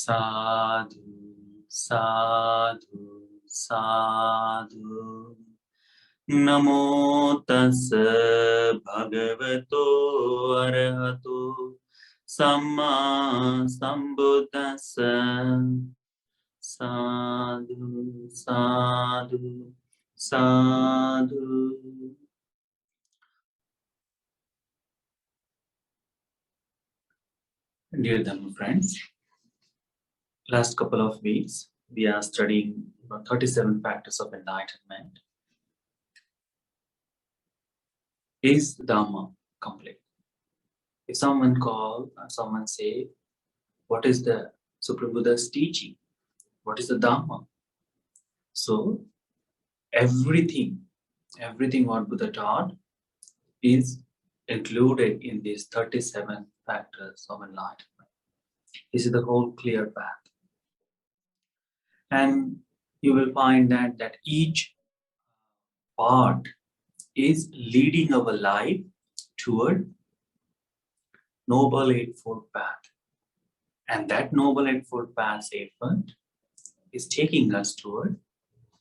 Sadhu, sadhu, sadhu. Namo tassa bhagavato arahato samma sambuddhassa. Sadhu, sadhu, sadhu. Dear Dhamma friends, last couple of weeks we are studying 37 factors of enlightenment. Is Dhamma complete? If someone say, what is the Supreme Buddha's teaching? What is the Dhamma? So everything what Buddha taught is included in these 37 factors of enlightenment. This is the whole clear path. And you will find that each part is leading our life toward Noble Eightfold Path. And that Noble Eightfold Path statement is taking us toward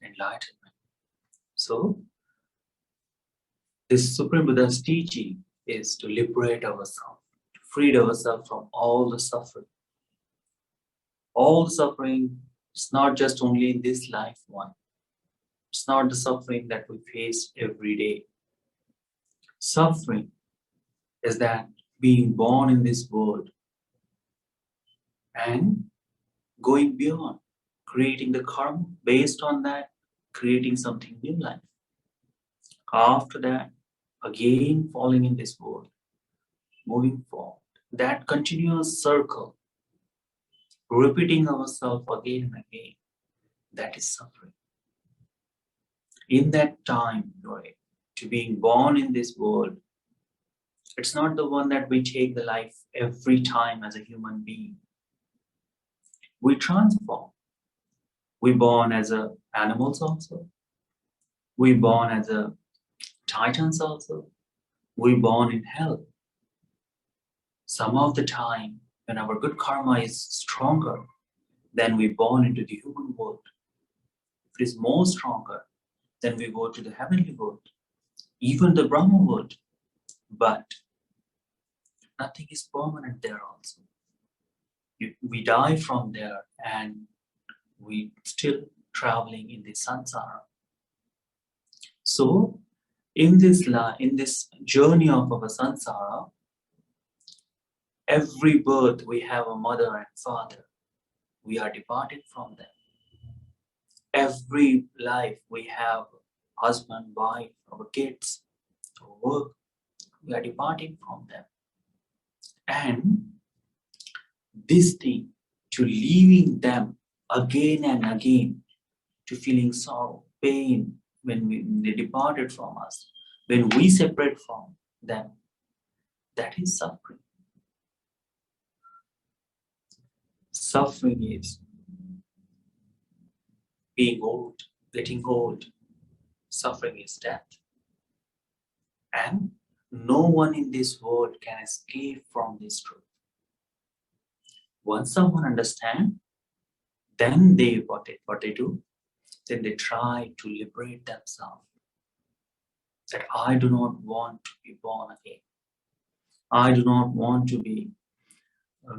enlightenment. So, this Supreme Buddha's teaching is to liberate ourselves, to free ourselves from all the suffering. All the suffering is not just only in this life one. It's not the suffering that we face every day. Suffering is that being born in this world and going beyond, creating the karma, based on that, creating something new life. After that, again falling in this world, moving forward. That continuous circle, repeating ourselves again and again, that is suffering. In that time, right, to being born in this world, it's not the one that we take the life every time as a human being. We transform. We born as animals also. We born as titans also. We born in hell. Some of the time, when our good karma is stronger, then we born into the human world. If it is more stronger, then we go to the heavenly world, even the Brahma world. But nothing is permanent there also. We die from there and we still traveling in the samsara. So in this journey of our samsara, every birth we have a mother and father. We are departed from them. Every life we have husband, wife, our kids, our work. We are departing from them. And this thing, to leaving them again and again, to feeling sorrow, pain when they departed from us, when we separate from them, that is suffering. Suffering is being old, getting old. Suffering is death. And no one in this world can escape from this truth. Once someone understands, then what they do, then they try to liberate themselves. That I do not want to be born again. I do not want to be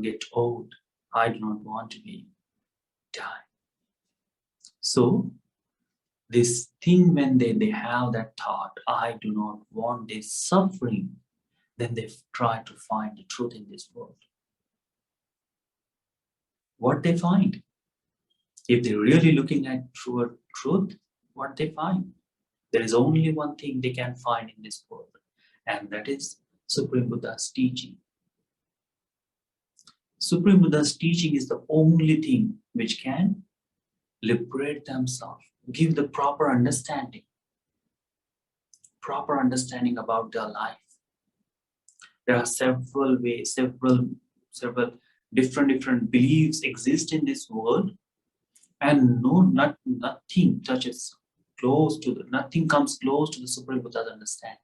get old. I do not want to be die. So this thing, when they have that thought, I do not want this suffering, then they try to find the truth in this world. What they find? If they're really looking at truth, what they find? There is only one thing they can find in this world, and that is Supreme Buddha's teaching. Supreme Buddha's teaching is the only thing which can liberate themselves, give the proper understanding about their life. There are several ways, several different beliefs exist in this world, and nothing touches nothing comes close to the Supreme Buddha's understanding.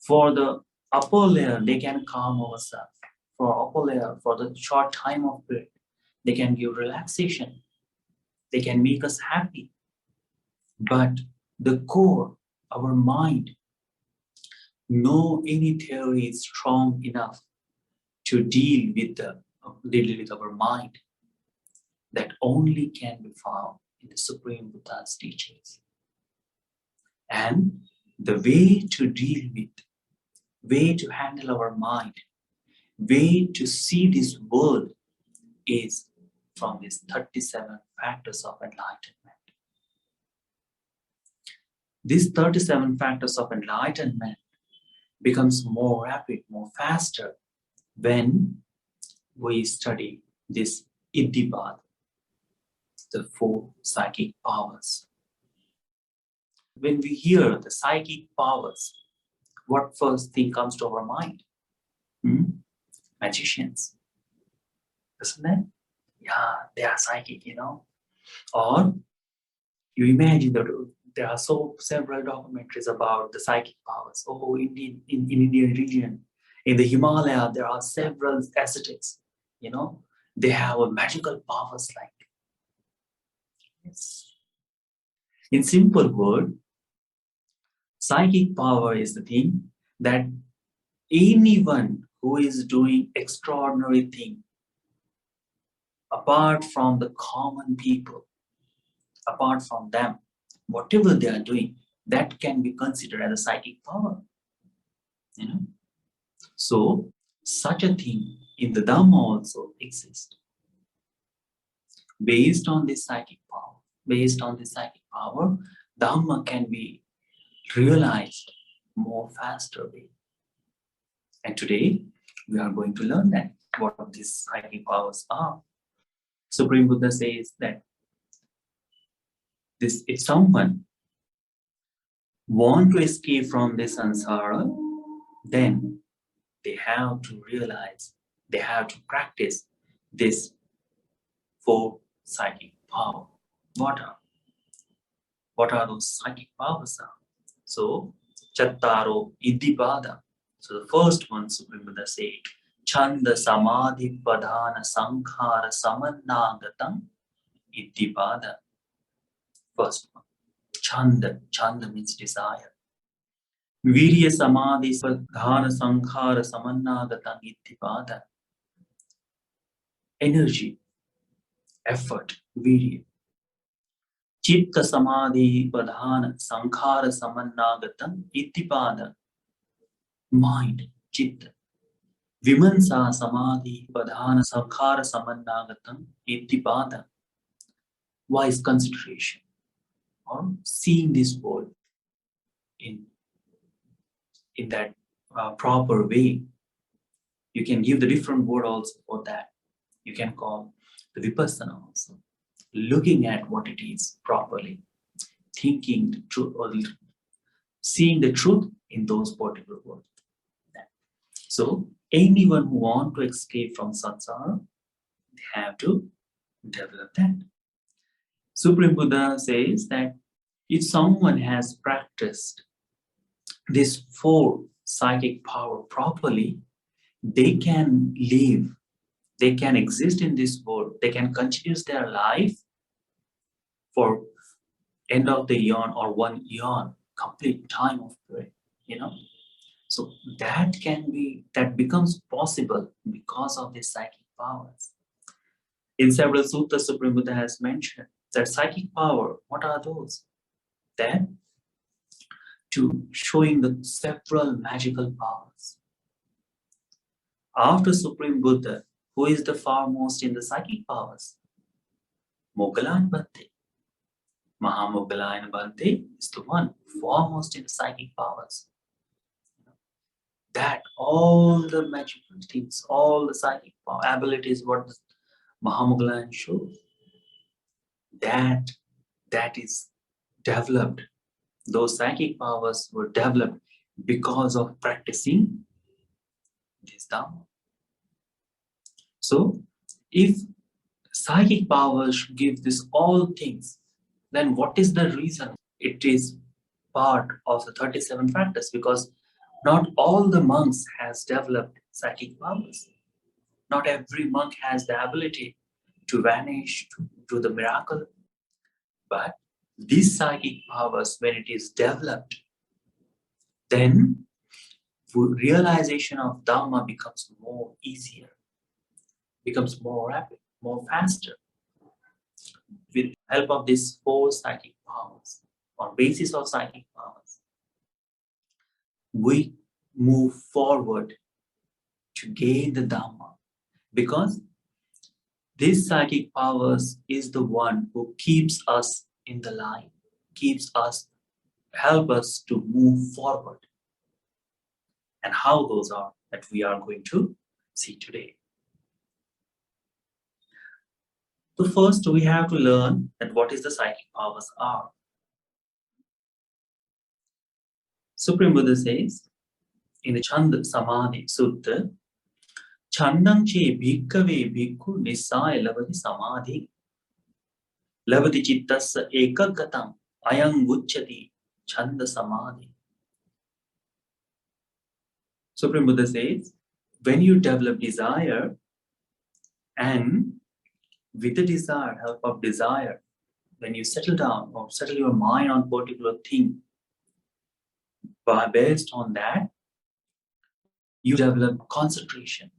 For the upper layer, they can calm ourselves. for upper layer for the short time of period. They can give relaxation. They can make us happy. But the core, our mind, no any theory is strong enough to deal with our mind that only can be found in the Supreme Buddha's teachings. And the way to deal with, way to handle our mind, way to see this world is from these 37 factors of enlightenment. These 37 factors of enlightenment becomes more rapid, more faster when we study this Iddhibad, the 4 psychic powers. When we hear the psychic powers, what first thing comes to our mind? Magicians, isn't it? Yeah, they are psychic, Or you imagine that there are several documentaries about the psychic powers. Oh, in Indian region, in the Himalaya, there are several ascetics, they have a magical powers like. Yes. In simple word, psychic power is the thing that anyone who is doing extraordinary thing, apart from the common people, apart from them, whatever they are doing, that can be considered as a psychic power. So, such a thing in the Dhamma also exists. Based on this psychic power, Dhamma can be realized more faster way. And today, we are going to learn that, what these psychic powers are. Supreme Buddha says that if someone want to escape from this samsara, then they have to realize, they have to practice this 4 psychic power. What are those psychic powers? So, Chattaro Iddhibada. So the first one, Supreme Buddha said, Chanda Samadhi Padhana Sankhara Samannagatam Iddhibada. First one. Chanda means desire. Virya Samadhi Padhana Sankhara Samannagatam Iddhibada. Energy, effort, virya. Chitta Samadhi Padhana Sankhara Samannagatam Iddhibada. Mind, chitta. Vimansa Samadhi Padhana Sankhara Samannagatam Iddhibada. Wise consideration, or seeing this world in that proper way. You can give the different word also for that. You can call the vipassana also. Looking at what it is properly, thinking the truth, or seeing the truth in those particular words. So anyone who wants to escape from samsara, they have to develop that. Supreme Buddha says that if someone has practiced these 4 psychic power properly, they can live, they can exist in this world, they can continue their life for end of the eon or 1 eon, complete time of period, So that becomes possible because of the psychic powers. In several suttas, Supreme Buddha has mentioned that psychic power, what are those? That to showing the several magical powers. After Supreme Buddha, who is the foremost in the psychic powers? Moggallana Bhante. Mahamoggallana Bhante is the one foremost in the psychic powers. That all the magical things, all the psychic power abilities, what Mahamoggallana shows, that is developed. Those psychic powers were developed because of practicing this Dhamma. So, if psychic powers give this all things, then what is the reason it is part of the 37 factors? Because not all the monks has developed psychic powers. Not every monk has the ability to vanish, to do the miracle. But these psychic powers, when it is developed, then realization of Dhamma becomes more easier, becomes more rapid, more faster. With help of these four psychic powers, on basis of psychic powers, we move forward to gain the Dhamma, because this psychic powers is the one who keeps us in the line, keeps us, help us to move forward. And how those are that we are going to see today. So first we have to learn that what is the psychic powers are. Supreme Buddha says in the Chanda Samadhi Sutta, Chandang che bhikkhave bhikkhu nisaya lavati samadhi lavati chittassa ekagatam ayam vucchati Chanda Samadhi. Supreme Buddha says, when you develop desire, and with the desire, help of desire, when you settle down or settle your mind on particular thing, based on that, you develop concentration.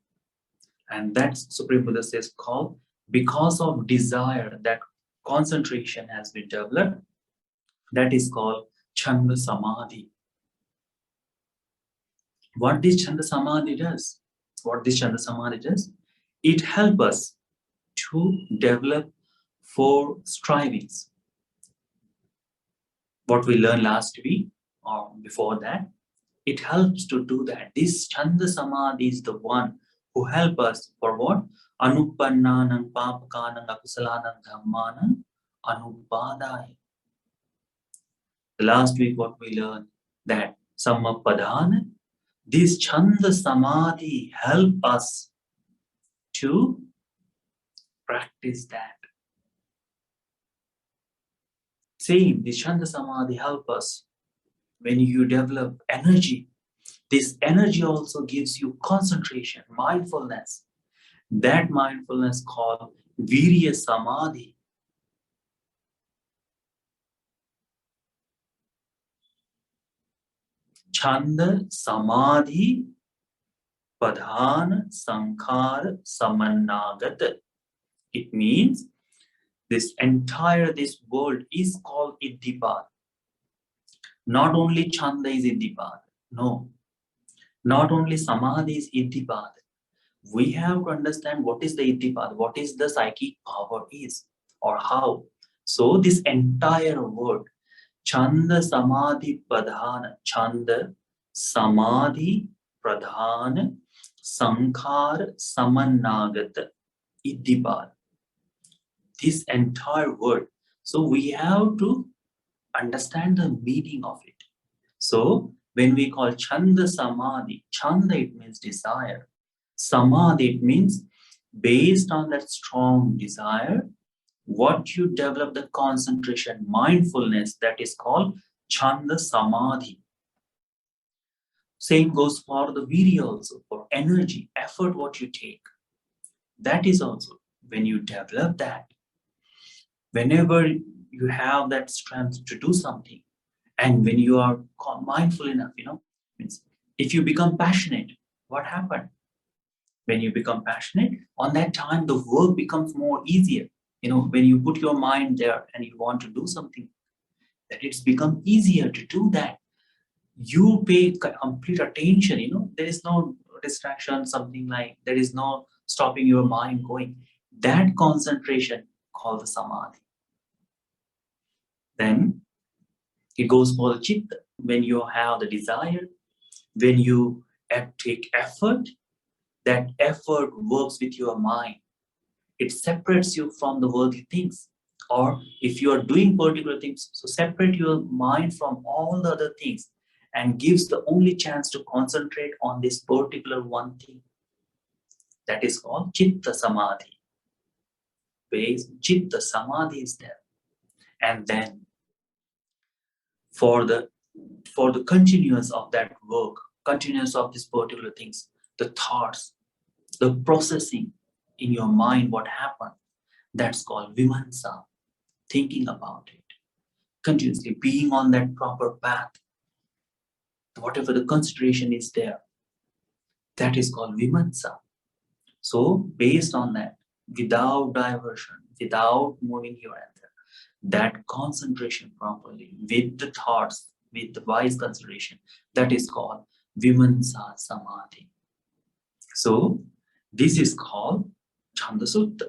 And that's Supreme Buddha says called, because of desire, that concentration has been developed, that is called Chanda Samadhi. What this Chanda Samadhi does, it helps us to develop four strivings. What we learned last week or before that, it helps to do that. This Chanda Samadhi is the one who help us for what? Anupannanam papakanam akusalanam dhammanam anupadaya. Last week what we learned, that Sammapadana, this Chanda Samadhi help us to practice that. Same, this Chanda Samadhi help us when you develop energy. This energy also gives you concentration, mindfulness. That mindfulness called Virya Samadhi. Chanda Samadhi Padhana Sankhara Samannagata. It means this world is called Iddhipad. Not only Chanda is Iddhipad. No. Not only Samadhi is Iddhipad. We have to understand what is the Iddhipad, what is the psychic power is, or how. So this entire word, Chanda Samadhi Pradhana, Chanda Samadhi Pradhana Sankhar Samannagata Iddhipad. This entire word. So we have to understand the meaning of it. So when we call Chanda Samadhi, Chanda it means desire. Samadhi it means based on that strong desire, what you develop the concentration, mindfulness, that is called Chanda Samadhi. Same goes for the virya also, for energy, effort what you take. That is also, when you develop that, whenever you have that strength to do something, and when you are mindful enough, means if you become passionate, what happened? When you become passionate, on that time the work becomes more easier. When you put your mind there and you want to do something, that it's become easier to do that. You pay complete attention, there is no distraction, something like, there is no stopping your mind going. That concentration called the Samadhi. Then it goes for the Chitta. When you have the desire, when you take effort, that effort works with your mind. It separates you from the worldly things. Or if you are doing particular things, so separate your mind from all the other things and gives the only chance to concentrate on this particular one thing. That is called Chitta Samadhi. Chitta Samadhi is there. And then for the continuous of that work, continuous of these particular things, the thoughts, the processing in your mind what happened. That's called Vimansa, thinking about it, continuously being on that proper path. Whatever the consideration is there, that is called Vimansa. So based on that, without diversion, without moving here and there, that concentration properly with the thoughts, with the wise consideration, that is called Vimansa Samadhi. So this is called Chanda Sutta.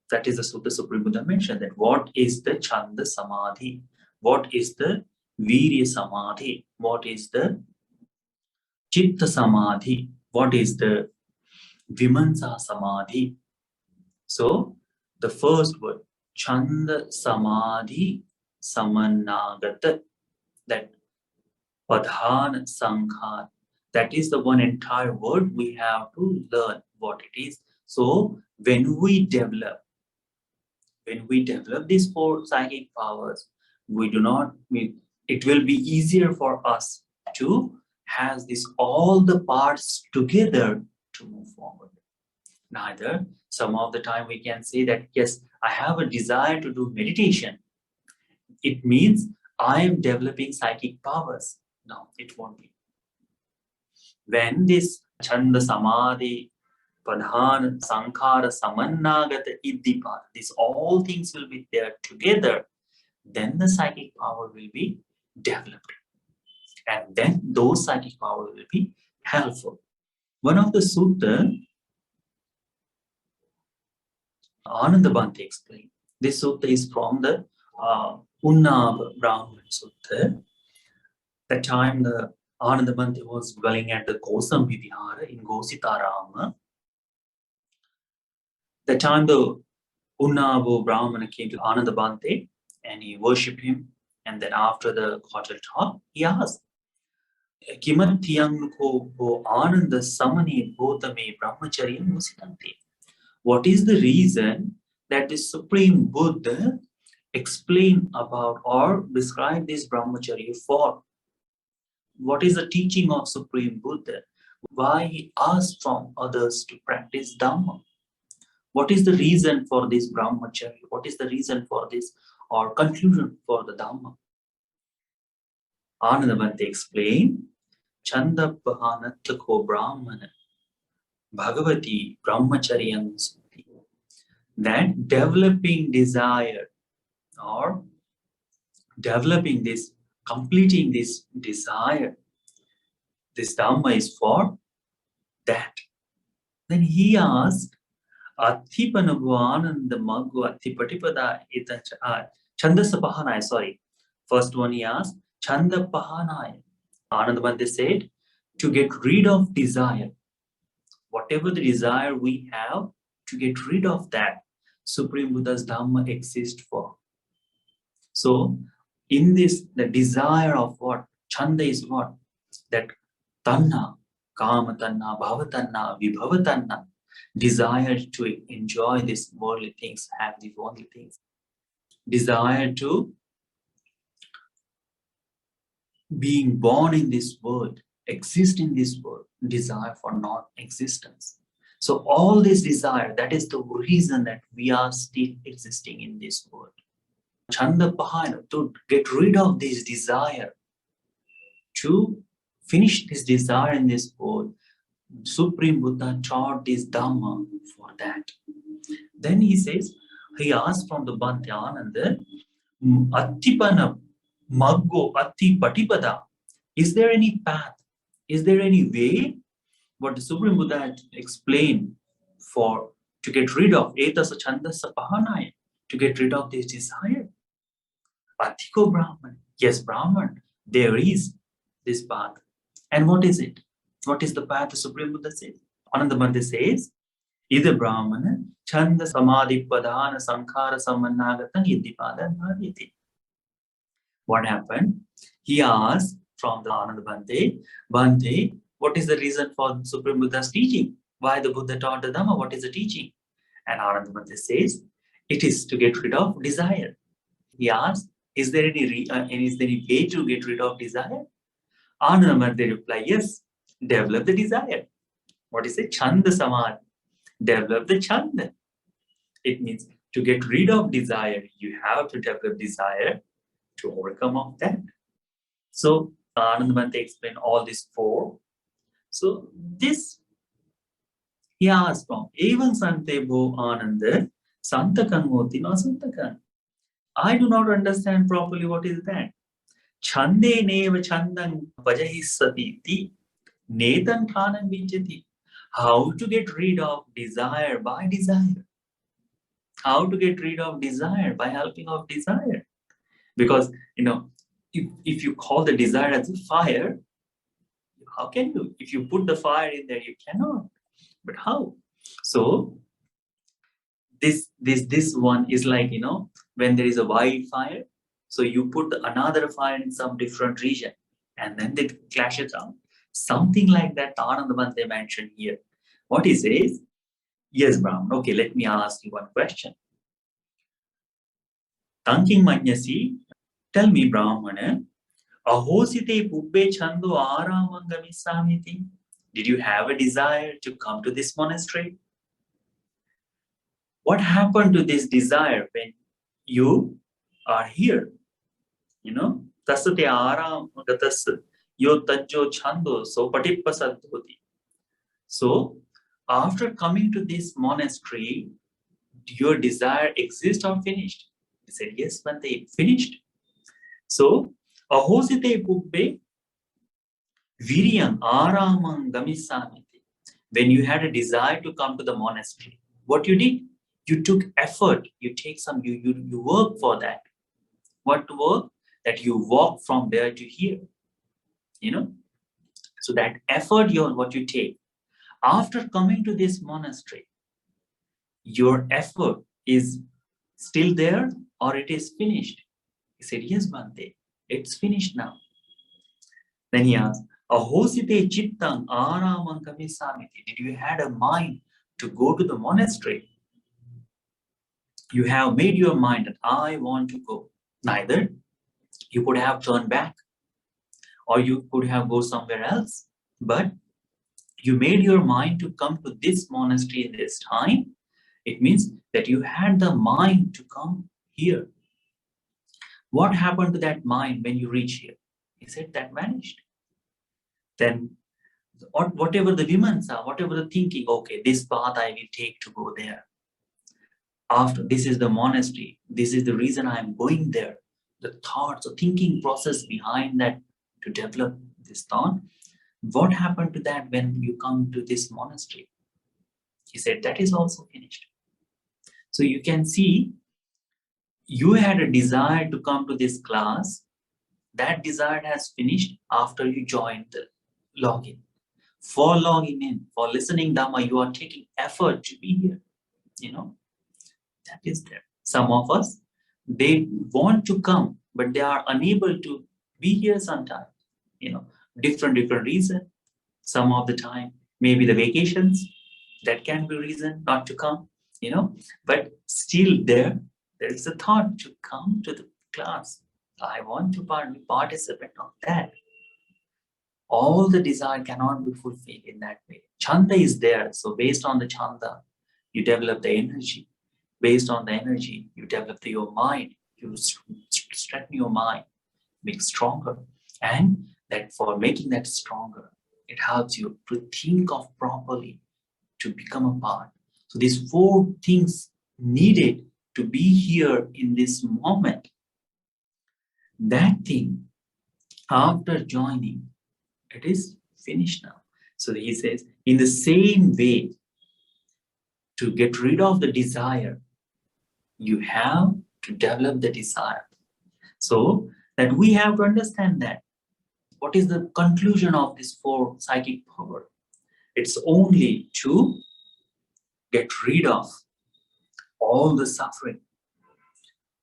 That is the Sutta Supreme Buddha mentioned, that what is the Chanda Samadhi? What is the Virya Samadhi? What is the Chitta Samadhi? What is the Vimansa Samadhi? So the first word, Chanda Samadhi Samanagata, that Padhana Sankhar, that is the one entire word we have to learn what it is. So when we develop these four psychic powers, it will be easier for us to have all the parts together to move forward. Neither, some of the time we can say that, yes, I have a desire to do meditation. It means I am developing psychic powers. No, it won't be. When this Chanda Samadhi, Padhana, Sankhara, Samannagata, Iddipana, these all things will be there together, then the psychic power will be developed. And then those psychic power will be helpful. One of the sutta, Ananda Bhante explained. This sutta is from the Unnava Brahman Sutta. The time the Ananda Bhante was dwelling at the Kosambi Vihara in Gositarama, the time the Unnava Brahmana came to Ananda Bhante and he worshipped him, and then after the cordial talk, he asked, Kimatyang ko Ananda Samani Bhotame Brahmacharyam Musitante. What is the reason that the Supreme Buddha explained about or described this brahmacharya for? What is the teaching of Supreme Buddha? Why he asked from others to practice Dhamma? What is the reason for this brahmacharya? What is the reason for this or conclusion for the Dhamma? Ananda Bhante explained, Chanda Pahanatako Brahmana Bhagavati Brahmacharyam Suti. That developing desire or developing this, completing this desire, this Dhamma is for that. Then he asked, Athipanabhuananda Maggu Athipatipada Chandasa Pahanaya. Sorry. First one he asked, Chanda Pahanaya. Ananda Bhante said, to get rid of desire. Whatever the desire we have, to get rid of that, Supreme Buddha's Dhamma exists for. So, in this, the desire of what? Chanda is what? That tanna, kama tanna, bhava tanna, vibhava tanna, desire to enjoy these worldly things, have these worldly things. Desire to being born in this world, exist in this world, desire for non-existence. So all this desire, that is the reason that we are still existing in this world. Chanda Pahana, to get rid of this desire, to finish this desire in this world, Supreme Buddha taught this Dhamma for that. Then he says, he asked from the Bhante Ananda, Attipana Maggo Atti Patipada, is there any path? Is there any way? What the Supreme Buddha had explained for to get rid of Etasa Chandasa Pahanaya, to get rid of this desire. Athiko Brahman. Yes, Brahman, there is this path. And what is it? What is the path the Supreme Buddha says? Ananda Bhante says, Ida Brahmana, Chanda Samadhi Padhana Sankhara Samannagatan Yiddipada Bhaviti. What happened? He asked from the Ananda Bhante, Bhante, what is the reason for Supreme Buddha's teaching? Why the Buddha taught the Dhamma? What is the teaching? And Ananda Bhante says, it is to get rid of desire. He asked, is there any way to get rid of desire? Ananda Bhante replied, yes, develop the desire. What is it? Chanda Samadhi. develop the chanda. It means to get rid of desire, you have to develop desire to overcome of that. So Anandamanta explained all these four. So this he asked from Evan Sante Bo Ananda Santakan Moti no Santakan. I do not understand properly what is that. Chande neva chandan vajahisati netan khanam vijjati. How to get rid of desire by desire. How to get rid of desire by helping of desire. Because, if you call the desire as a fire, how can you? If you put the fire in there, you cannot. But how? So this one is like, when there is a wildfire, so you put another fire in some different region and then it clashes out. Something like that Anandamante mentioned here. What he says, yes, Brahman, okay, let me ask you one question. Tanking Manyasi, tell me, Brahmana, ahosite pubbe chando aramangamisamiti. Did you have a desire to come to this monastery? What happened to this desire when you are here? Tasate aram gatas yo tajjo chando so patippasadhoti. So after coming to this monastery, your desire exists or finished? He said, yes, Bante, finished. So ahosite pubbe viryam aramam gamisamiti. When you had a desire to come to the monastery, what you did? You took effort. You work for that. What work? That you walk from there to here. So that effort, what you take. After coming to this monastery, your effort is still there or it is finished? He said, yes, Bante, it's finished now. Then he asked, ahosite chittang aramam kamisamiti. Did you had a mind to go to the monastery? You have made your mind that I want to go. Neither you could have turned back or you could have go somewhere else. But you made your mind to come to this monastery in this time. It means that you had the mind to come here. What happened to that mind when you reach here? He said that vanished. Then whatever the demands are, whatever the thinking, okay, this path I will take to go there. After this is the monastery, this is the reason I am going there. The thoughts, the thinking process behind that to develop this thought. What happened to that when you come to this monastery? He said that is also finished. So you can see, you had a desire to come to this class. That desire has finished after you joined the login. For logging in, for listening Dhamma, you are taking effort to be here. That is there. Some of us, they want to come, but they are unable to be here sometimes. Different reason. Some of the time, maybe the vacations, that can be reason not to come. But still there is a thought to come to the class. I want to participate of that. All the desire cannot be fulfilled in that way. Chanda is there. So based on the chanda, you develop the energy. Based on the energy, you develop your mind. You strengthen your mind, make stronger. And that for making that stronger, it helps you to think of properly, to become a part. So these four things needed to be here in this moment. That thing, after joining, it is finished now. So he says, in the same way, to get rid of the desire, you have to develop the desire. So that we have to understand that. What is the conclusion of this four psychic power? It's only to get rid of all the suffering.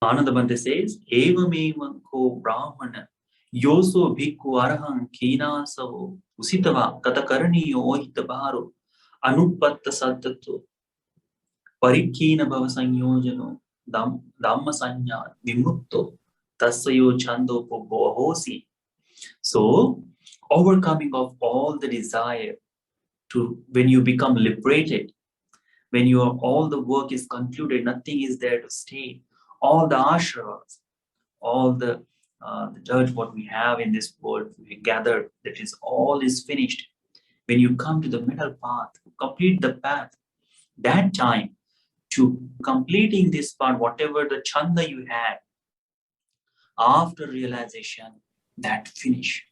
Anandamanta says, Evamevam ko brahmana yoso bhikkhu araham kinasavo usitava katakaraniyo ohitabharo anupatta sattato parikkina bhava sanyojano dhamma sanya vimutto tassayo chando pobbo ahosi. So, overcoming of all the desire to when you become liberated, when all the work is concluded, nothing is there to stay. All the ashras, all the dirt what we have in this world, we gather, that is all is finished. When you come to the middle path, complete the path, that time to completing this part, whatever the chanda you had after realization, that finish.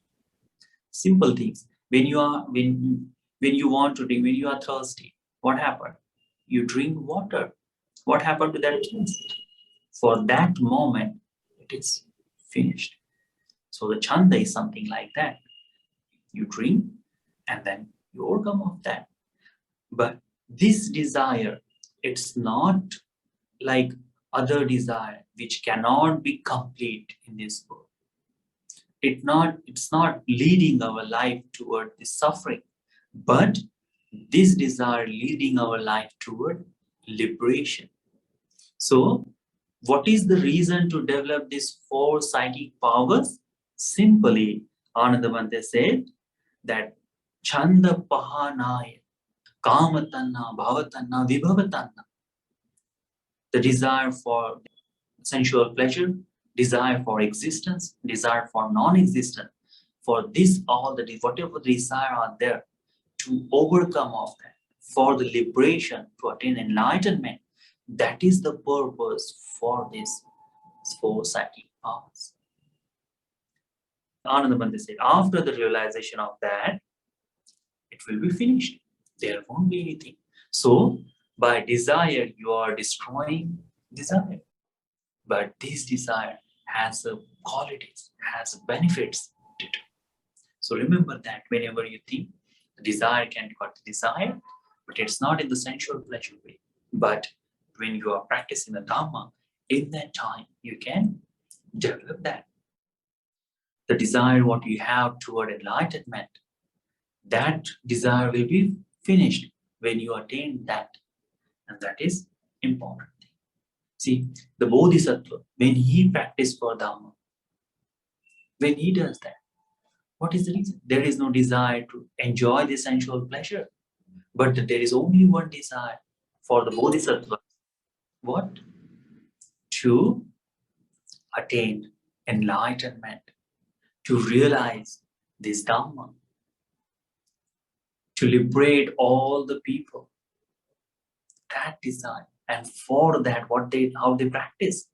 Simple things. When you want to drink, when you are thirsty, what happened? You drink water. What happened to that thirst? For that moment, it is finished. So the chanda is something like that. You drink and then you overcome of that. But this desire, it's not like other desire which cannot be complete in this world. It's not leading our life toward the suffering, but this desire leading our life toward liberation. So, what is the reason to develop these four psychic powers? Simply, Anandabante said that Chanda Pahanaya, Kamatanna, Bhavatanna, Vibhavatanna, the desire for sensual pleasure, desire for existence, desire for non-existence. For this, all the whatever desire are there, to overcome of that, for the liberation, to attain enlightenment, that is the purpose for this four psychic powers. Anandabandhi said, after the realization of that, it will be finished. There won't be anything. So, by desire, you are destroying desire. But this desire has qualities, has benefits to it. So remember that whenever you think, desire can got desire, but it's not in the sensual pleasure way. But when you are practicing the Dhamma, in that time you can develop that. The desire what you have toward enlightenment, that desire will be finished when you attain that. And that is important. See, the Bodhisattva, when he practiced for Dhamma, when he does that, what is the reason? There is no desire to enjoy the sensual pleasure, but there is only one desire for the Bodhisattva. What? To attain enlightenment, to realize this Dhamma, to liberate all the people. That desire. And for that, how they practice?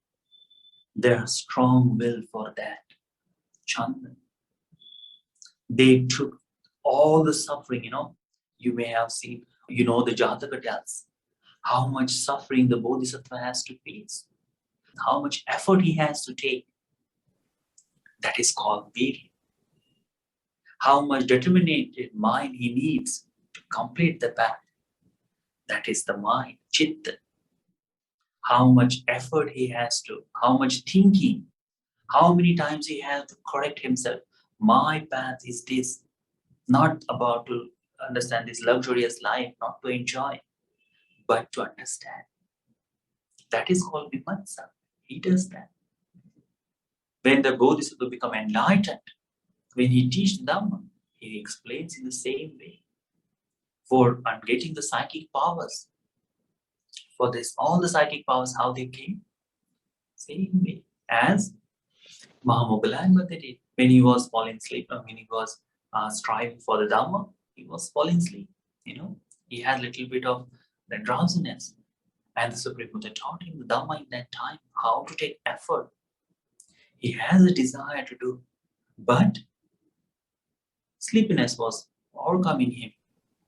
Their strong will for that. Chanda. They took all the suffering, you may have seen, the Jataka tells how much suffering the Bodhisattva has to face, how much effort he has to take. That is called virya. How much determined mind he needs to complete the path. That is the mind, chitta. How much effort he has to, how much thinking, how many times he has to correct himself. My path is this, not about to understand this luxurious life, not to enjoy, but to understand. That is called Vimatsa. He does that. When the Bodhisattva become enlightened, when he teaches Dhamma, he explains in the same way. For getting the psychic powers, for this, all the psychic powers, how they came? Same way as Mahamoggallana did. When he was falling asleep, when he was striving for the Dhamma, he was falling asleep. He had a little bit of the drowsiness. And the Supreme Buddha taught him the Dhamma in that time, how to take effort. He has a desire to do, but sleepiness was overcoming him.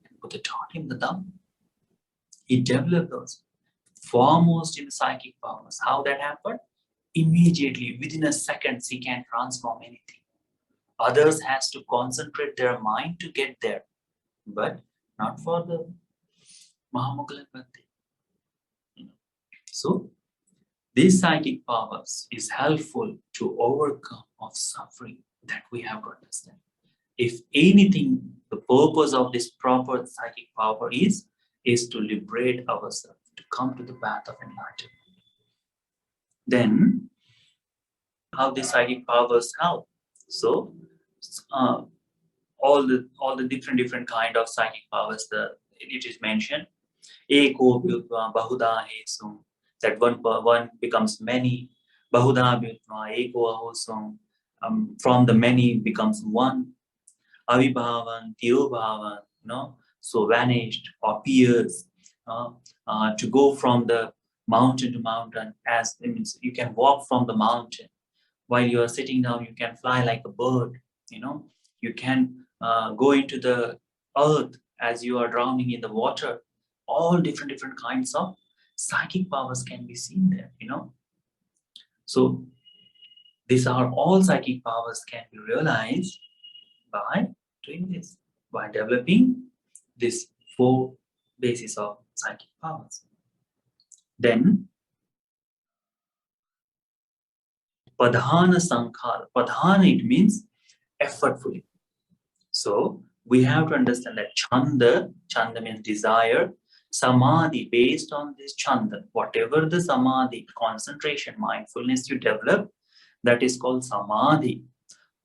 And Buddha taught him the Dhamma. He developed those, foremost in the psychic powers. How that happened? Immediately, within a second, he can transform anything. Others has to concentrate their mind to get there, but not for the Mahamoggallana. So, these psychic powers is helpful to overcome of suffering that we have to understand. If anything, the purpose of this proper psychic power is to liberate ourselves, to come to the path of enlightenment. Then, how the psychic powers help? So, all the different kind of psychic powers it is mentioned. Eko Vyutva Bahuda Hesum. That one becomes many. Bahuda Vyutva Eko Ahosum. From the many becomes one. Avibhavan, Tirobhavan, so vanished or appears. To go from the mountain to mountain, as it means you can walk from the mountain. While you are sitting down, you can fly like a bird. You can go into the earth as you are drowning in the water. All different kinds of psychic powers can be seen there. So these are all psychic powers can be realized by doing this, by developing this 4 bases of psychic powers. Then Padhana Sankhara. Padhana, it means effortfully. So we have to understand that Chanda means desire, Samadhi, based on this Chanda, whatever the Samadhi, concentration, mindfulness you develop, that is called Samadhi.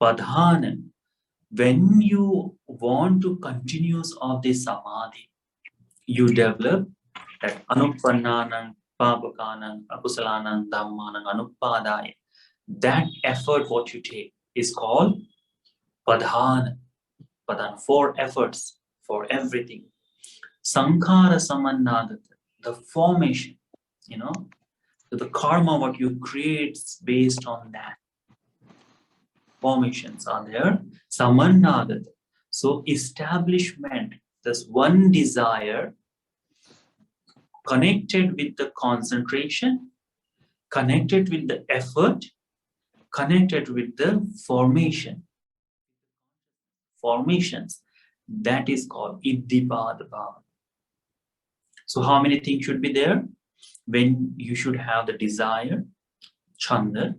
Padhana, when you want to continuous of this Samadhi, you develop that Anupannanam, Papakanam, Akusalanam, Dhammanam, Anupadaya. That effort what you take is called Padhana. Padhana, 4 efforts for everything. Sankhara Samannadata, the formation, the karma what you create based on that. Formations are there. Samannadata. So establishment, this one desire connected with the concentration, connected with the effort, connected with the formations, that is called Iddhipada Bhava. So how many things should be there? When you should have the desire, Chanda.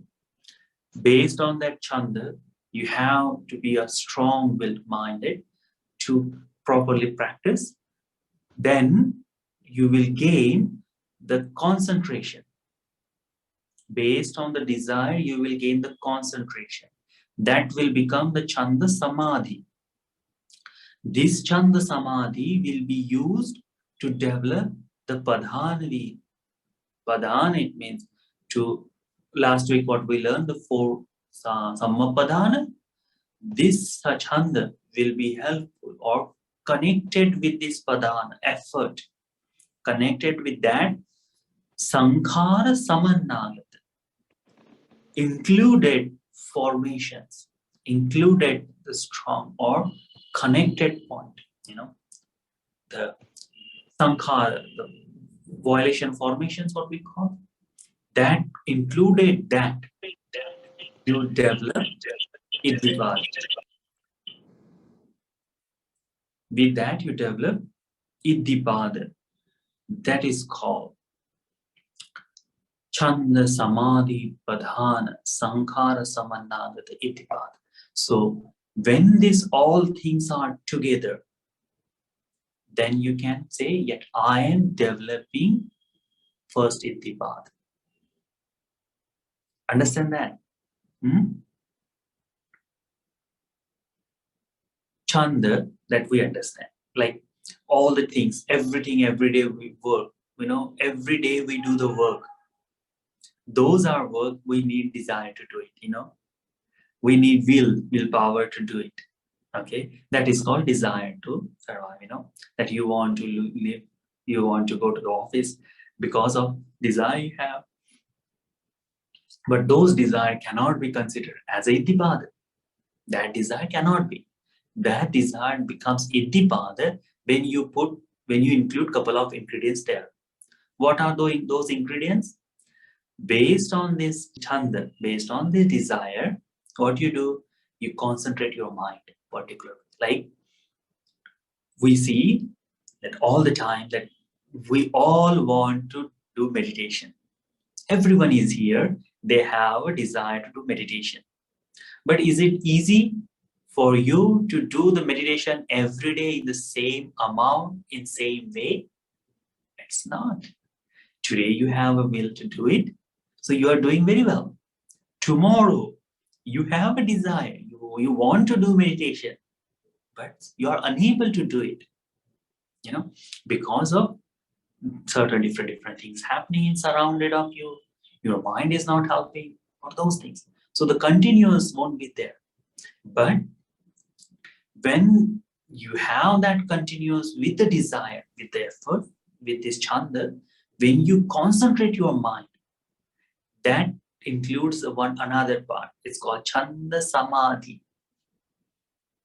Based on that Chanda, you have to be a strong-willed minded to properly practice. Then you will gain the concentration. Based on the desire, you will gain the concentration. That will become the Chanda Samadhi. This Chanda Samadhi will be used to develop the Padhana. Padhana, it means to, last week what we learned, the 4 Sammapadhana. This Chanda will be helpful or connected with this Padhana effort. Connected with that Sankhara Samannagata. Included formations, included the strong or connected point, the Sankhara, the violation formations, what we call, that included that you develop Iddhipada. With that you develop Iddhipada. That is called Chanda Samadhi Padhana Sankhara Samannagata Iddhipada. So when these all things are together, then you can say, yet I am developing first Iddhipada. Understand that? Chanda, that we understand. Like all the things, everything, every day we work, every day we do the work. Those are work we need desire to do it, We need willpower to do it. Okay, that is called desire to survive, that you want to live, you want to go to the office because of desire you have. But those desire cannot be considered as a Iddhipada. That desire cannot be. That desire becomes Iddhipada when you include couple of ingredients there. What are those ingredients? Based on this Chanda, based on the desire, what you do, you concentrate your mind particularly. Like we see that all the time that we all want to do meditation. Everyone is here, they have a desire to do meditation. But is it easy for you to do the meditation every day in the same amount, in same way? It's not. Today you have a will to do it, so you are doing very well. Tomorrow you have a desire, you want to do meditation, but you are unable to do it, because of certain different things happening in surrounded of you, your mind is not helping, or those things. So the continuous won't be there. But when you have that continuous with the desire, with the effort, with this chanda, when you concentrate your mind, that includes one another part. It's called chanda samadhi.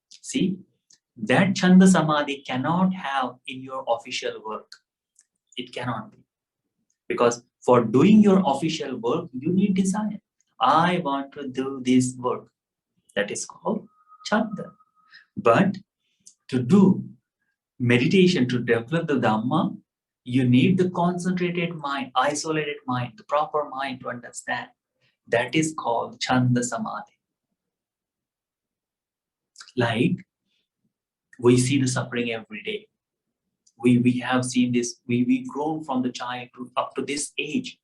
See, that chanda samadhi cannot have in your official work. It cannot be. Because for doing your official work, you need desire. I want to do this work. That is called chanda. But to do meditation, to develop the Dhamma, you need the concentrated mind, isolated mind, the proper mind to understand. That is called chanda samadhi. Like we see the suffering every day. We have seen this, we've grown from the child to up to this age.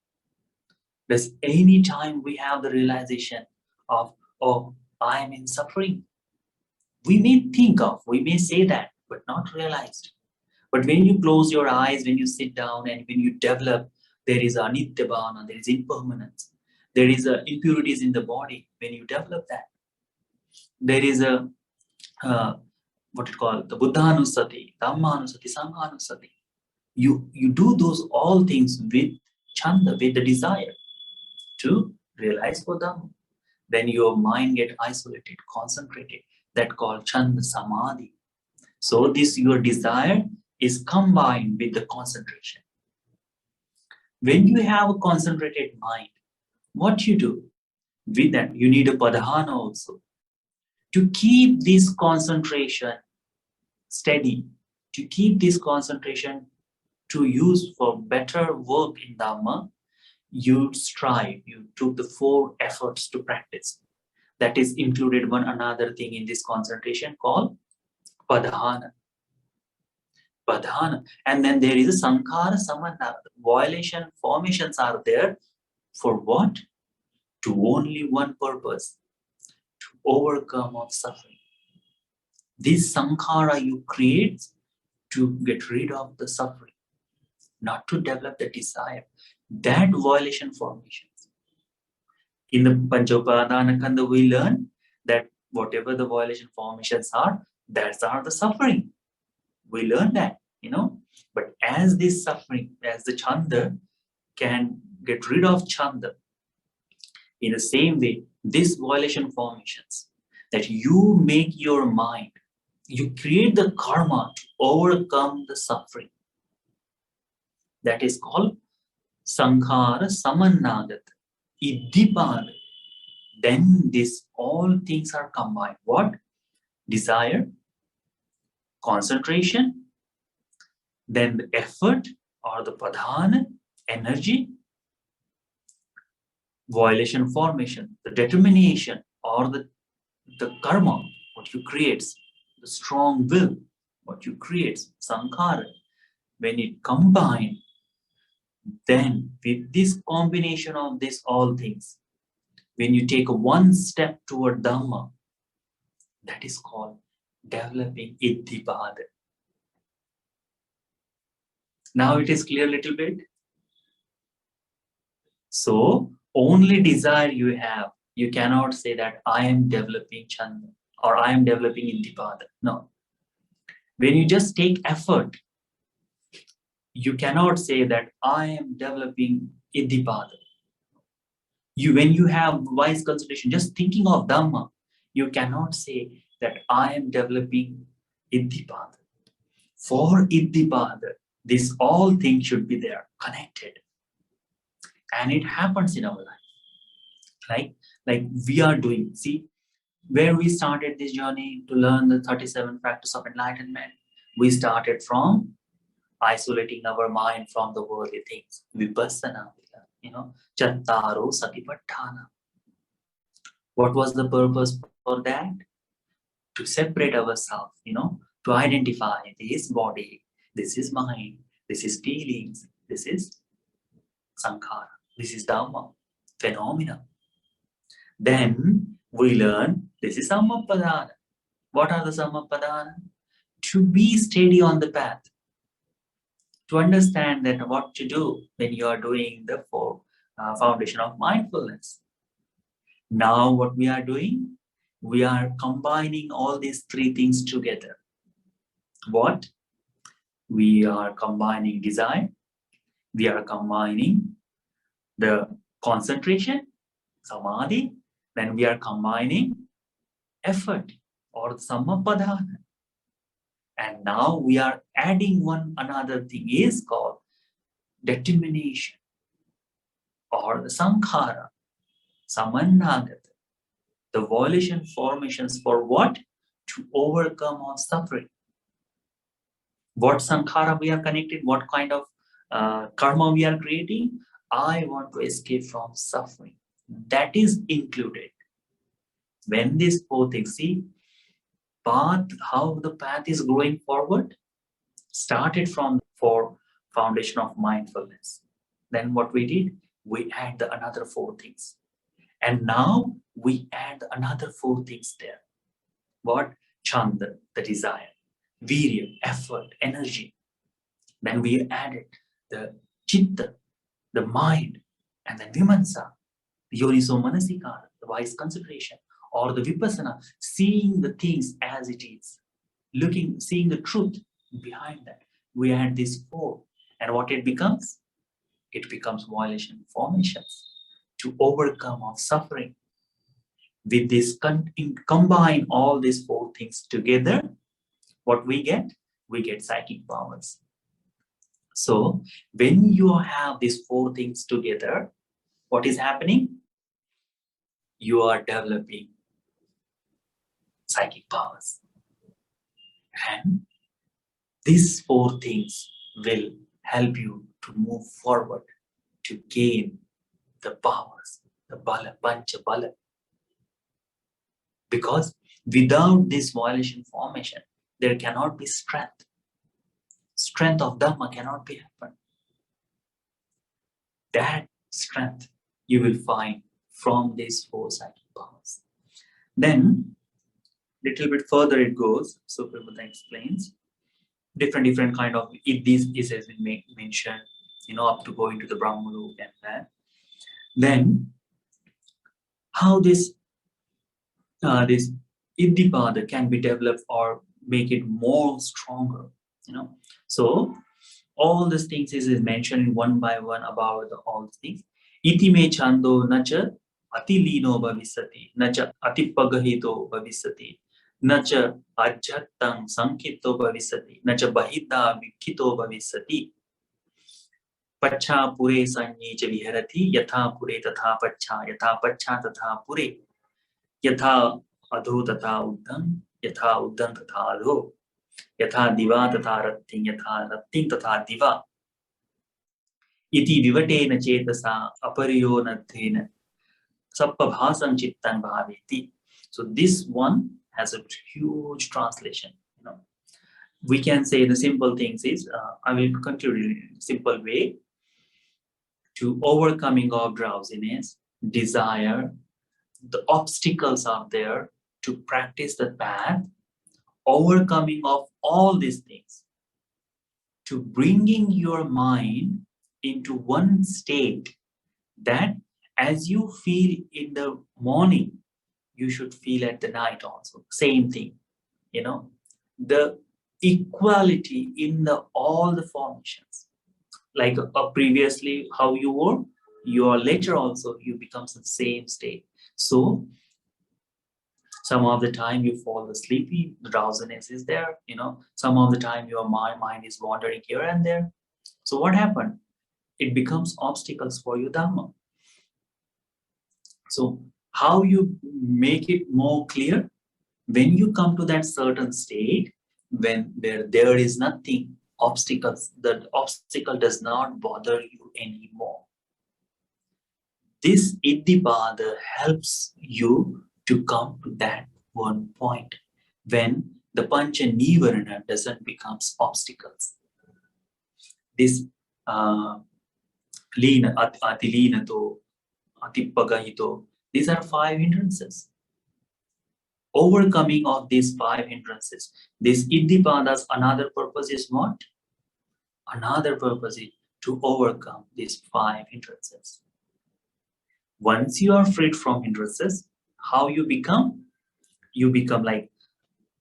There's any time we have the realization of, oh, I am in suffering. We may think of, we may say that, but not realized. But when you close your eyes, when you sit down and when you develop, there is anitya bhana, there is impermanence, there is impurities in the body. When you develop that, there is a what it called the Buddhanusati, Dhammanusati, Sanghanusati. You do those all things with chanda, with the desire to realize for Dhamma. Then your mind get isolated, concentrated. That called chanda samadhi. So this your desire is combined with the concentration. When you have a concentrated mind, what you do with that? You need a padhana also to keep this concentration steady, to keep this concentration to use for better work in Dhamma. You strive, you took the 4 efforts to practice. That is included one another thing in this concentration called padhana. Padhana. And then there is a sankhara samana. Violation formations are there for what? To only one purpose, to overcome of suffering. This sankhara you create to get rid of the suffering, not to develop the desire. That violation formations. In the Panchopadana Kanda, we learn that whatever the violation formations are, that's are the suffering. We learn that, But as this suffering, as the chanda can get rid of chanda, in the same way, this violation formations, that you make your mind, you create the karma to overcome the suffering. That is called sankhara samannagat, iddhipad. Then this all things are combined. What? Desire, concentration, then the effort or the padhana, energy, violation formation, the determination or the karma, what you creates, the strong will, what you creates, sankhara. When it combined, then with this combination of this all things, when you take one step toward Dhamma, that is called developing iddhipad. Now it is clear a little bit. So only desire you have, you cannot say that I am developing chanda or I am developing iddhipad. No. When you just take effort, you cannot say that I am developing iddhipad. When you have wise consideration, just thinking of Dhamma, you cannot say that I am developing iddhipad. For iddhipad, this all things should be there, connected. And it happens in our life. Like we are doing, see, where we started this journey to learn the 37 factors of enlightenment, we started from isolating our mind from the worldly things. Vipassana, Chattaro Satipatthana. What was the purpose for that? To separate ourselves, to identify this body, this is mind, this is feelings, this is sankhara, this is Dhamma, phenomena. Then we learn this is Sammapadana. What are the Sammapadana? To be steady on the path. to understand that what to do when you are doing the foundation of mindfulness. Now, what we are doing, we are combining all these three things together. What? We are combining desire, we are combining the concentration, samadhi, then we are combining effort or sammapadana. And now we are adding one another thing is called determination or the sankhara, samannagata, the volition formations for what? To overcome our suffering. What sankhara we are connected, what kind of karma we are creating? I want to escape from suffering. That is included. When these four things, see, path, how the path is growing forward, started from for foundation of mindfulness. Then what we did, we add the another four things. And now we add another four things there. What? Chanda, the desire, virya, effort, energy. Then we added the chitta, the mind, and then vimamsa, the yoniso manasikara, the wise consideration, or the vipassana, seeing the things as it is, seeing the truth behind that. We add these four, and what it becomes? It becomes volition formations to overcome of suffering. With this, combine all these four things together, what we get? We get psychic powers. So when you have these four things together, what is happening? You are developing psychic powers. And these four things will help you to move forward, to gain the powers, the bala, pancha bala. Because without this violation formation, there cannot be strength. Strength of Dhamma cannot be happen. That strength you will find from these four psychic powers. Then, little bit further it goes. So Prabhupada explains different kind of, if this is has been mentioned, up to going to the Brahma Loka and that. Then, how this Iddhipada can be developed or make it more stronger, So all these things is mentioned one by one about all these things. Iti me chando nacha atilino bhavisati, nacha atipagahito bhavisati, nacha ajatang sankito bhavisati, nacha bahita vikito bhavisati. Pacha pure sanyi cha viharati, yatha pure tatha pacha tatha pure, yatha adho tatha uddhan, yatha uddhan tatha adho, yatha diva tatha ratting, yatha ratting tatha diva. Iti vivatena chetasa apariyonatena sappabhasam chittan bhaveti. So this one has a huge translation. We can say the simple things is, I will conclude in a simple way. To overcoming of drowsiness, desire, the obstacles are there to practice the path, overcoming of all these things, to bringing your mind into one state that as you feel in the morning, you should feel at the night also. Same thing, the equality in all the formations. Like previously, how you were, your later also, you become the same state. So some of the time you fall asleep, the drowsiness is there, some of the time your mind is wandering here and there. So what happened? It becomes obstacles for your Dhamma. So how you make it more clear? When you come to that certain state, when there is nothing, obstacles, the obstacle does not bother you anymore. This Iddhipada helps you to come to that one point when the Pancha Nivarana doesn't become obstacles. This Lina, Atilinato, Atipagahito, these are 5 hindrances. Overcoming of these 5 hindrances. This Iddhipada's another purpose is what? Another purpose is to overcome these 5 hindrances. Once you are freed from hindrances, how you become? You become like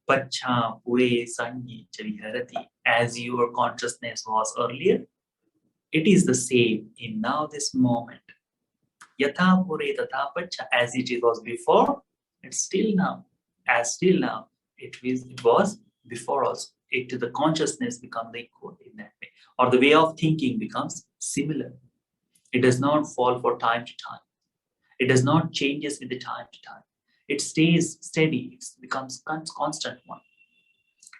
Pacha Pure Sanyi Chaviharati, as your consciousness was earlier. It is the same in now this moment. Yatha Pure Tatha Pacha, as it was before, it's still now. As still now, it was before also. The consciousness becomes the equal in that way. Or the way of thinking becomes similar. It does not fall for time to time. It does not changes with the time to time. It stays steady. It becomes constant one.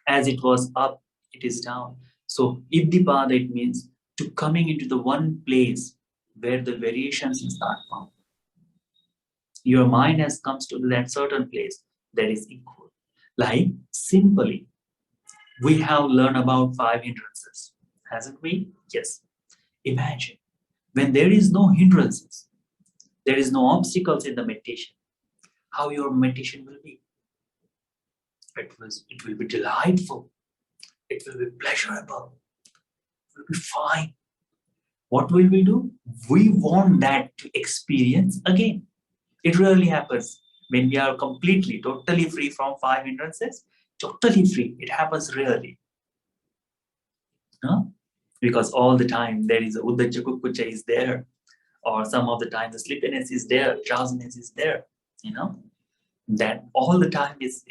As it was up, it is down. So Iddipada, it means to coming into the one place where the variations start from. Your mind has comes to that certain place that is equal. Like simply, we have learned about 5 hindrances, hasn't we? Yes. Imagine when there is no hindrances, there is no obstacles in the meditation, how your meditation will be. It will be delightful. It will be pleasurable. It will be fine. What will we do? We want that to experience again. It rarely happens when we are completely, totally free from 5 hindrances. Totally free. It happens rarely. No? Because all the time there is a Uddhacha Kukkucha is there, or some of the time the sleepiness is there, drowsiness is there, that all the time is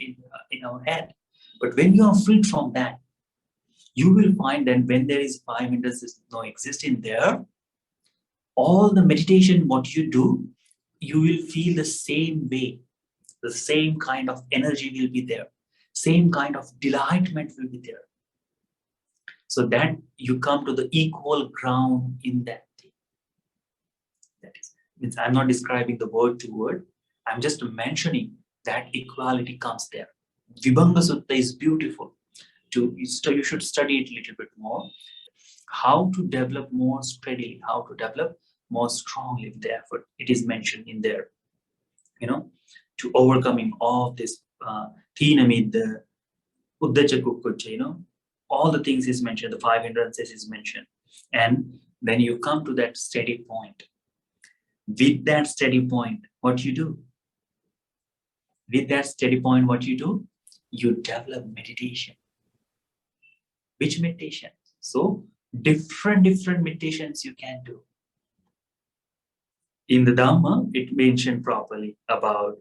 in our head. But when you are freed from that, you will find that when there is 5 hindrances no exist in there, all the meditation what you do, you will feel the same way. The same kind of energy will be there. Same kind of delightment will be there. So that you come to the equal ground in that thing. That is, means I'm not describing the word to word. I'm just mentioning that equality comes there. Vibhanga Sutta is beautiful. You should study it a little bit more. How to develop more steadily, how to develop more strongly with the effort. It is mentioned in there, to overcoming all this Thinamid, Uddhacha Kukkucha, all the things is mentioned, the 5 hindrances is mentioned. And when you come to that steady point, with that steady point, what you do? With that steady point, what you do? You develop meditation. Which meditation? So different meditations you can do. In the Dhamma, it mentioned properly about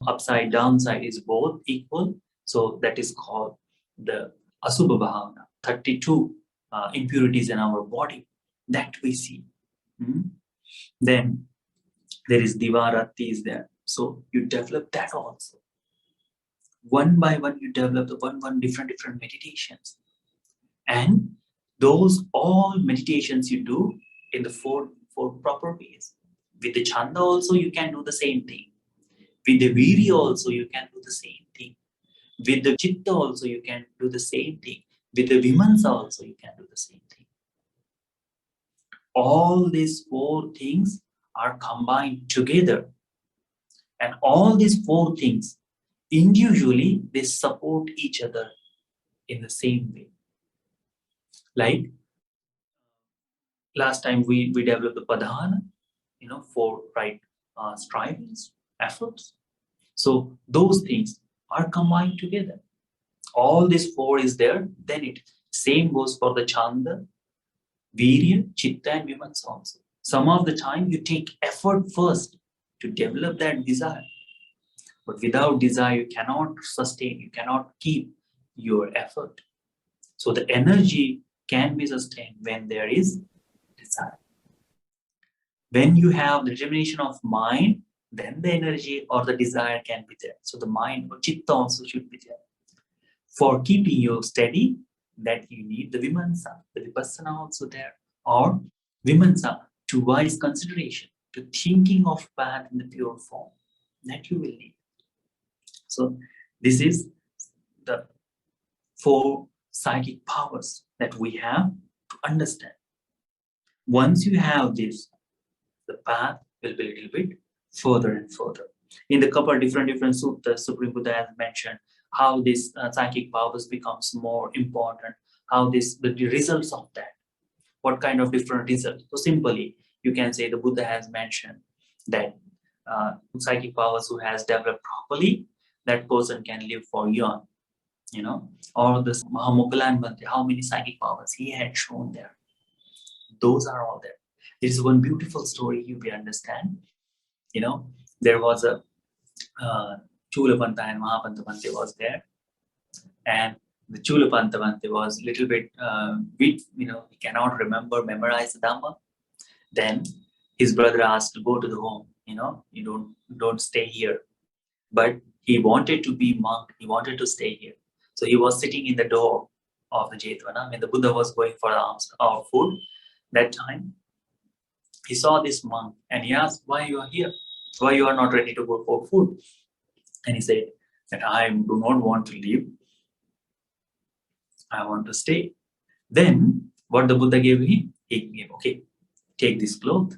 upside downside is both equal. So that is called the Asubha Bhavana, 32 impurities in our body that we see. Then there is Divarati is there. So you develop that also. One by one, you develop the one different meditations. And those all meditations you do in the four proper ways. With the Chanda also, you can do the same thing. With the Virya also, you can do the same thing. With the Chitta also, you can do the same thing. With the Vimamsa also, you can do the same thing. All these 4 things are combined together. And all these 4 things, individually, they support each other in the same way. Like, last time we developed the Padhana, for right strivings, efforts. So those things are combined together. All these 4 is there, then it same goes for the Chanda, Virya, Chitta and Vimamsa also. Some of the time you take effort first to develop that desire. But without desire, you cannot sustain, you cannot keep your effort. So the energy can be sustained when there is desire. When you have the determination of mind, then the energy or the desire can be there. So the mind or Chitta also should be there. For keeping you steady, that you need the Vimamsa, the Vipassana also there, or Vimamsa to wise consideration, to thinking of path in the pure form, that you will need. So this is the 4 psychic powers that we have to understand. Once you have this, the path will be a little bit further and further. In the couple of different suttas, Supreme Buddha has mentioned how this psychic powers becomes more important, how the results of that, what kind of different results. So simply, you can say the Buddha has mentioned that psychic powers who has developed properly, that person can live for eon, or this Mahamoggala Bhante, how many psychic powers he had shown there. Those are all there. There is one beautiful story you will understand. There was a Chulapanta and Mahapanta Bhante was there, and the Chulapanta Bhante was a little bit weak, he cannot memorize the Dhamma. Then his brother asked to go to the home, you don't stay here. But he wanted to be monk, he wanted to stay here. So he was sitting in the door of the Jetavana when the Buddha was going for alms or food. That time, he saw this monk and he asked, why you are here? Why you are not ready to go for food? And he said that I do not want to leave. I want to stay. Then what the Buddha gave him? He gave, okay, take this cloth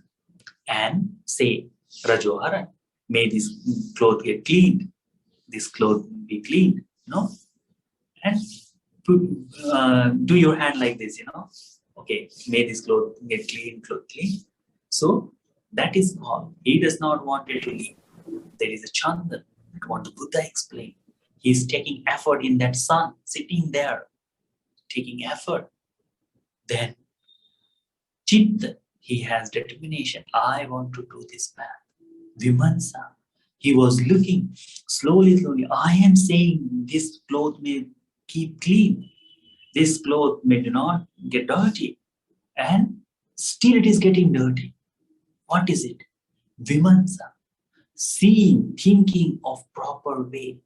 and say, Rajohara, may this cloth get cleaned. This cloth be cleaned, and do your hand like this, okay, may this cloth get clean. So that is all. He does not want it to leave. There is a chandan, what the Buddha explained. He is taking effort in that sun, sitting there, taking effort. Then Chitta, he has determination. I want to do this path. Vimansa, he was looking slowly. I am saying this cloth may keep clean. This cloth may not get dirty. And still it is getting dirty. What is it? Vimansa. Seeing, thinking of proper way.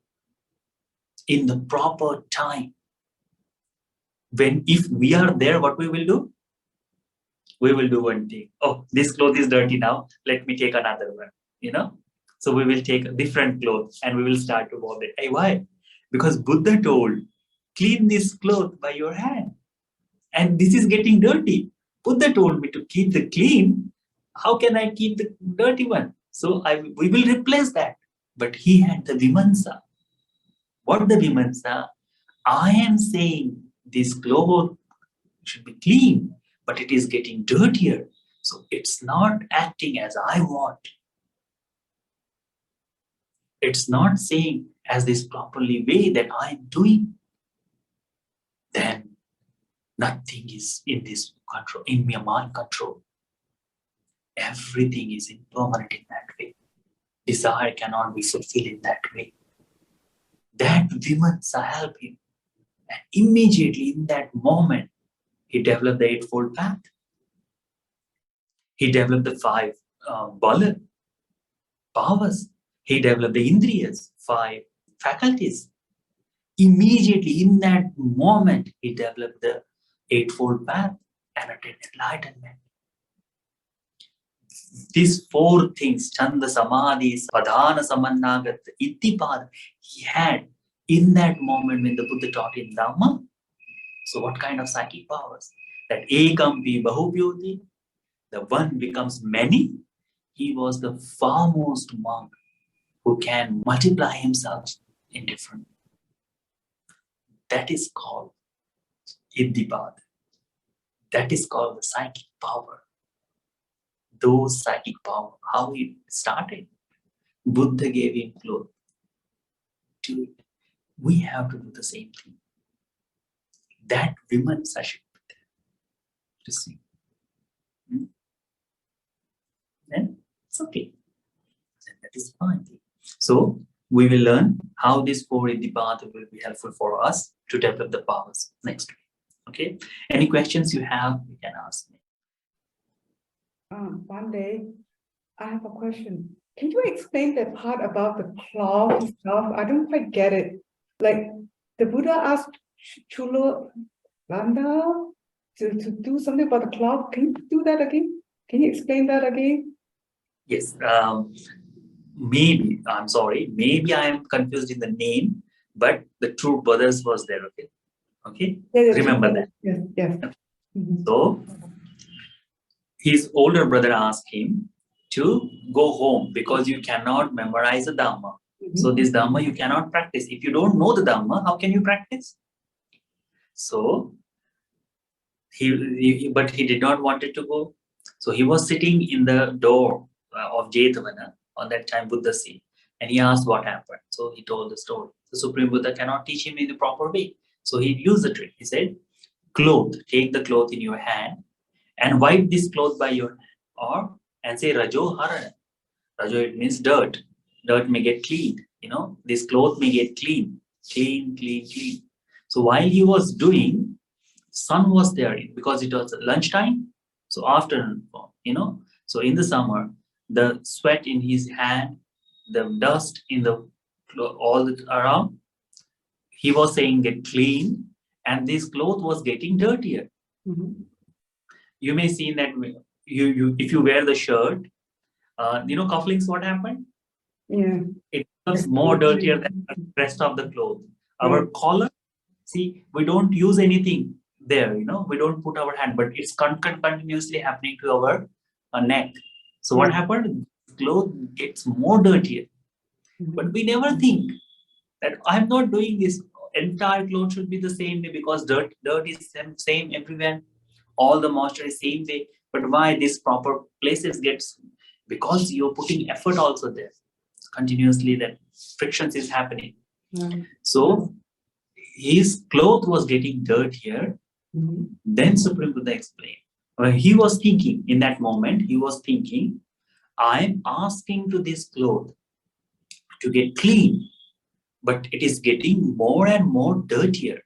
In the proper time. If we are there, what we will do? We will do one thing. Oh, this cloth is dirty now. Let me take another one. So we will take a different cloth and we will start to wash it. Hey, why? Because Buddha told, clean this cloth by your hand. And this is getting dirty. Buddha told me to keep the clean. How can I keep the dirty one? So we will replace that. But he had the Vimansa. What the Vimansa? I am saying this cloth should be clean, but it is getting dirtier. So it's not acting as I want. It's not saying as this properly way that I am doing. Then nothing is in this control, in my mind control. Everything is impermanent in that way. Desire cannot be fulfilled in that way. That Vimansa helped him. And immediately in that moment, he developed the Eightfold Path. He developed the 5 Bala, powers. He developed the Indriyas, 5 faculties. Immediately in that moment, he developed the Eightfold Path and attained enlightenment. These 4 things, Chanda, Samadhi, Padhana, Samannagat, Ittipad, he had in that moment when the Buddha taught him Dhamma. So what kind of psychic powers? That Ekampi Bahupyoti, the one becomes many. He was the foremost monk who can multiply himself in different. That is called Iddhipad. That is called the psychic power. Those psychic power, how it started. Buddha gave him clothes. Do it. We have to do the same thing. That Vimansa should be there to see. Then it's okay. That is fine. So we will learn how this 4 Iddhipad will be helpful for us to develop the powers next week. Okay. Any questions you have, you can ask me. One day, I have a question. Can you explain that part about the cloth stuff? I don't quite get it. Like the Buddha asked Chula Landa to do something about the cloth. Can you do that again? Can you explain that again? Yes. Maybe, I'm sorry, maybe I am confused in the name, but the true brothers was there, okay? Okay? Yeah, remember that. Yes, yes. So, his older brother asked him to go home because you cannot memorize the Dhamma. So this Dhamma you cannot practice. If you don't know the Dhamma, how can you practice? So, But he did not wanted to go. So he was sitting in the door of Jetavana on that time Buddha scene, and he asked what happened. So he told the story. The Supreme Buddha cannot teach him in the proper way. So he used the trick. He said, cloth, take the cloth in your hand and wipe this cloth by your hand. Or and say Rajo Harana. Rajo, it means dirt. Dirt may get cleaned. This cloth may get clean. Clean, clean, clean. So while he was doing, sun was there because it was lunchtime. So afternoon, so in the summer, the sweat in his hand, the dust in the around, he was saying get clean, and this cloth was getting dirtier. Mhm. You may see that you if you wear the shirt, cufflinks, what happened? Yeah. It becomes more dirtier than the rest of the cloth. Our collar, see, we don't use anything there, we don't put our hand, but it's continuously happening to our neck. So what happened? Cloth gets more dirtier, but we never think that I'm not doing this. Entire clothes should be the same way because dirt is same everywhere. All the moisture is same way. But why this proper places gets? Because you're putting effort also there. Continuously that frictions is happening. So his cloth was getting dirtier. Then Supreme Buddha explained. He was thinking in that moment, I'm asking to this cloth to get clean, but it is getting more and more dirtier.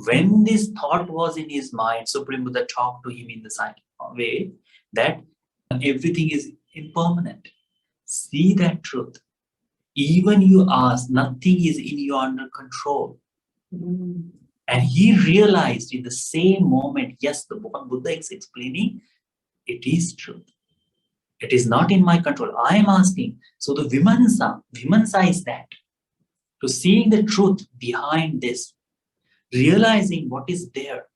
When this thought was in his mind, Supreme Buddha talked to him in the same way that everything is impermanent. See that truth. Even you ask, nothing is in your under control. And he realized in the same moment, yes, the Buddha is explaining, it is truth. It is not in my control. I am asking. So the Vimansa is that. To seeing the truth behind this, realizing what is there,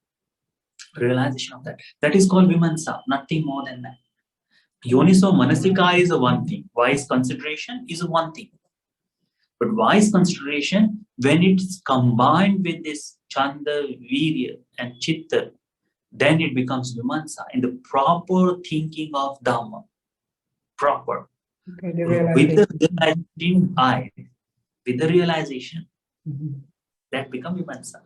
realization of that. That is called Vimansa, nothing more than that. Yoniso Manasika is a one thing. Wise consideration is a one thing. But wise consideration, when it's combined with this Chanda, Virya, and Chitta, then it becomes Vimansa in the proper thinking of Dhamma. Proper. Okay, the With the realization. with the realization, that becomes Vimansa.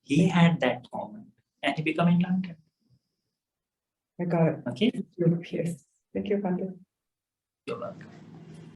He had that moment and he became enlightened. I got it. Okay? Yes. Thank you, Pandit. You're welcome.